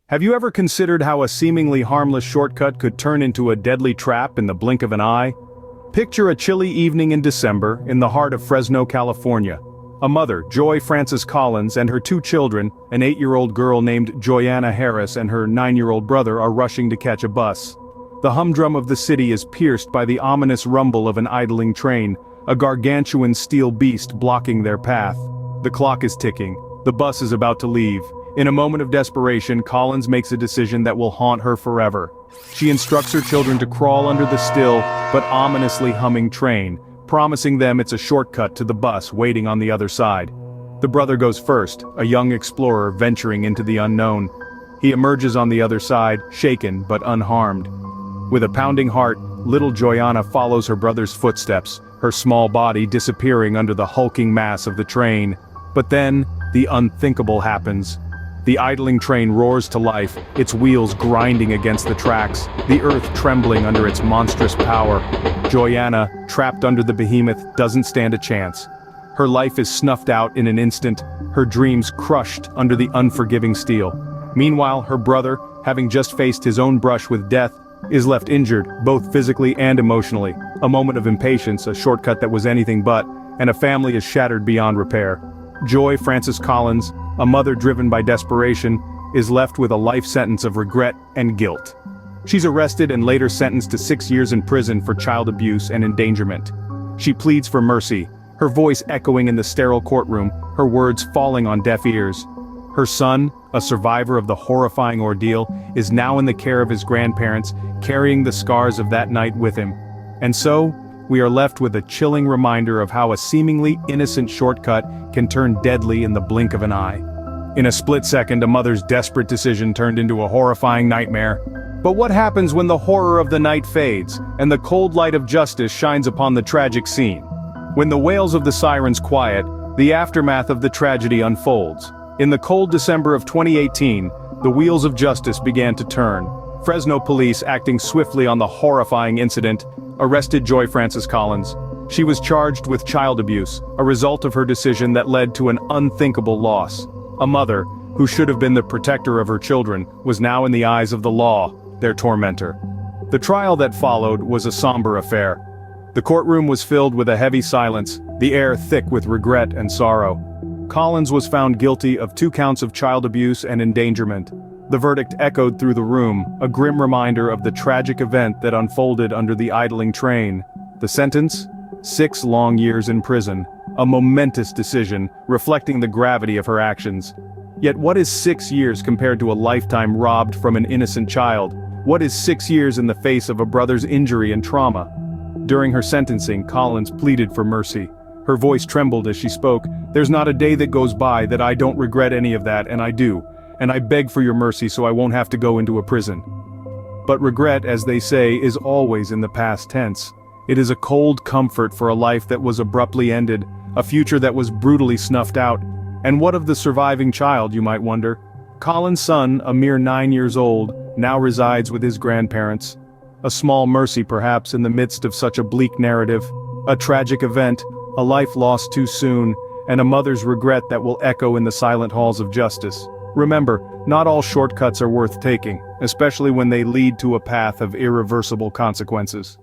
Have you ever considered how a seemingly harmless shortcut could turn into a deadly trap in the blink of an eye? Picture a chilly evening in December in the heart of Fresno, California. A mother, Joy Frances Collins, and her two children, an 8-year-old girl named Joyanna Harris and her 9-year-old brother, are rushing to catch a bus. The humdrum of the city is pierced by the ominous rumble of an idling train, a gargantuan steel beast blocking their path. The clock is ticking. The bus is about to leave. In a moment of desperation, Collins makes a decision that will haunt her forever. She instructs her children to crawl under the still, but ominously humming train, promising them it's a shortcut to the bus waiting on the other side. The brother goes first, a young explorer venturing into the unknown. He emerges on the other side, shaken but unharmed. With a pounding heart, little Joyanna follows her brother's footsteps, her small body disappearing under the hulking mass of the train. But then, the unthinkable happens. The idling train roars to life, its wheels grinding against the tracks, the earth trembling under its monstrous power. Joyanna, trapped under the behemoth, doesn't stand a chance. Her life is snuffed out in an instant, her dreams crushed under the unforgiving steel. Meanwhile, her brother, having just faced his own brush with death, is left injured, both physically and emotionally. A moment of impatience, a shortcut that was anything but, and a family is shattered beyond repair. Joy Frances Collins, a mother driven by desperation, is left with a life sentence of regret and guilt. She's arrested and later sentenced to 6 years in prison for child abuse and endangerment. She pleads for mercy, her voice echoing in the sterile courtroom, her words falling on deaf ears. Her son, a survivor of the horrifying ordeal, is now in the care of his grandparents, carrying the scars of that night with him. And so, we are left with a chilling reminder of how a seemingly innocent shortcut can turn deadly in the blink of an eye. In a split second, a mother's desperate decision turned into a horrifying nightmare. But what happens when the horror of the night fades, and the cold light of justice shines upon the tragic scene? When the wails of the sirens quiet, the aftermath of the tragedy unfolds. In the cold December of 2018, the wheels of justice began to turn. Fresno police, acting swiftly on the horrifying incident, arrested Joy Frances Collins. She was charged with child abuse, a result of her decision that led to an unthinkable loss. A mother, who should have been the protector of her children, was now in the eyes of the law, their tormentor. The trial that followed was a somber affair. The courtroom was filled with a heavy silence, the air thick with regret and sorrow. Collins was found guilty of 2 counts of child abuse and endangerment. The verdict echoed through the room, a grim reminder of the tragic event that unfolded under the idling train. The sentence? 6 long years in prison, a momentous decision, reflecting the gravity of her actions. Yet what is 6 years compared to a lifetime robbed from an innocent child? What is 6 years in the face of a brother's injury and trauma? During her sentencing, Collins pleaded for mercy. Her voice trembled as she spoke. "There's not a day that goes by that I don't regret any of that, and I do. And I beg for your mercy so I won't have to go into a prison." But regret, as they say, is always in the past tense. It is a cold comfort for a life that was abruptly ended, a future that was brutally snuffed out. And what of the surviving child, you might wonder? Colin's son, a mere 9 years old, now resides with his grandparents. A small mercy perhaps in the midst of such a bleak narrative. A tragic event, a life lost too soon, and a mother's regret that will echo in the silent halls of justice. Remember, not all shortcuts are worth taking, especially when they lead to a path of irreversible consequences.